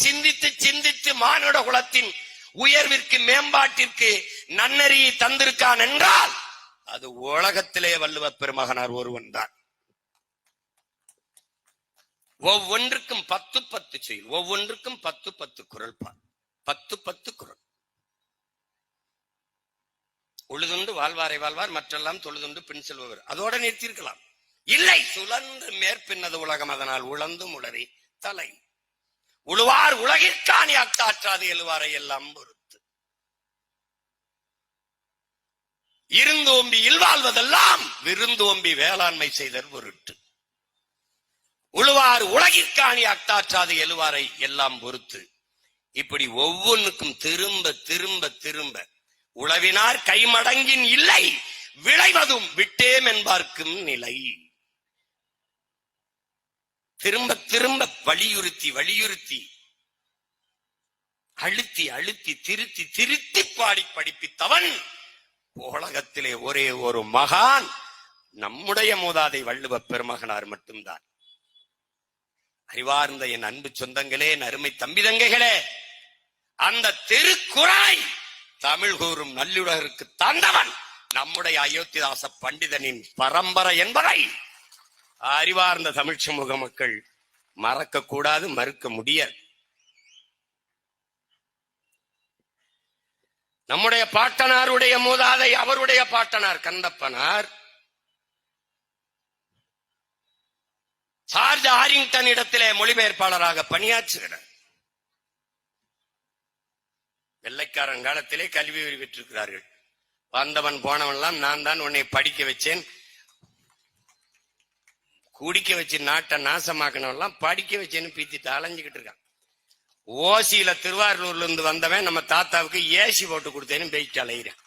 சிந்தித்து சிந்தித்து மானுட குலத்தின் உயர்விற்கு மேம்பாட்டிற்கு நன்னறியை தந்திருக்கான் என்றால் அது உலகத்திலே வள்ளுவ பெருமகனார் ஒருவன் தான். ஒவ்வொன்றுக்கும் 10 செயல், ஒவ்வொன்றுக்கும் 10 குறள் பார், 10 குறள். உழுதுண்டு வாழ்வாரை வாழ்வார், மற்றெல்லாம் தொழுதுண்டு பின் செல்பவர். அதோட நிறுத்தியிருக்கலாம். இல்லை, சுழன்று மேற்பின்னது உலகம், அதனால் உழந்தும் உளறி தலை. உழுவார் உலகிற்காணி அக்தாற்றாது எழுவாரை எல்லாம் பொறுத்து. இருந்தோம்பி இல்வாழ்வதெல்லாம் விருந்தோம்பி வேளாண்மை செய்தல் பொருட்டு. உழுவார் உலகிற்காணி அக்தாற்றாது எழுவாரை எல்லாம் பொறுத்து. இப்படி ஒவ்வொன்றுக்கும் திரும்ப திரும்ப திரும்ப உழவினார் கைமடங்கின் இல்லை, விளைவதும் விட்டேம் என்பார்க்கும் நிலை. திரும்ப திரும்ப வலியுறுத்தி வலியுறுத்தி அழுத்தி அழுத்தி திருத்தி திருத்தி பாடி படிப்பித்தவன் உலகத்திலே ஒரே ஒரு மகான் நம்முடைய மூதாதை வள்ளுவ பெருமகனார் மட்டும்தான். அறிவார்ந்த என் அன்பு சொந்தங்களே, அருமை தம்பிதங்கைகளே, அந்த திருக்குறளை தமிழ் கூறும் நல்லுலகிற்கு தந்தவன் நம்முடைய அயோத்திதாச பண்டிதனின் பரம்பரை என்பதை அறிவார்ந்த தமிழ் சமூக மக்கள் மறக்க கூடாது, மறுக்க முடியாது. நம்முடைய பாட்டனாருடைய மூதாதை அவருடைய பாட்டனார் கந்தப்பனார் சார்ஜ் ஆரிங்டன் இடத்திலே மொழிபெயர்ப்பாளராக பணியாற்றுகிறார். வெள்ளைக்காரன் காலத்திலே கல்வி பெற்றிருக்கிறார்கள். வந்தவன் போனவன்லாம் நான் தான் உன்னை படிக்க வச்சேன், குடிக்க வச்சு நாட்டை நாசமாக்கினவெல்லாம் படிக்க வச்சேன்னு பீத்திட்டு அலைஞ்சுக்கிட்டு இருக்கான். ஓசியில திருவாரூர்ல இருந்து வந்தவன் நம்ம தாத்தாவுக்கு ஏசி போட்டு கொடுத்தேன்னு பேசிட்டு அலையிறான்.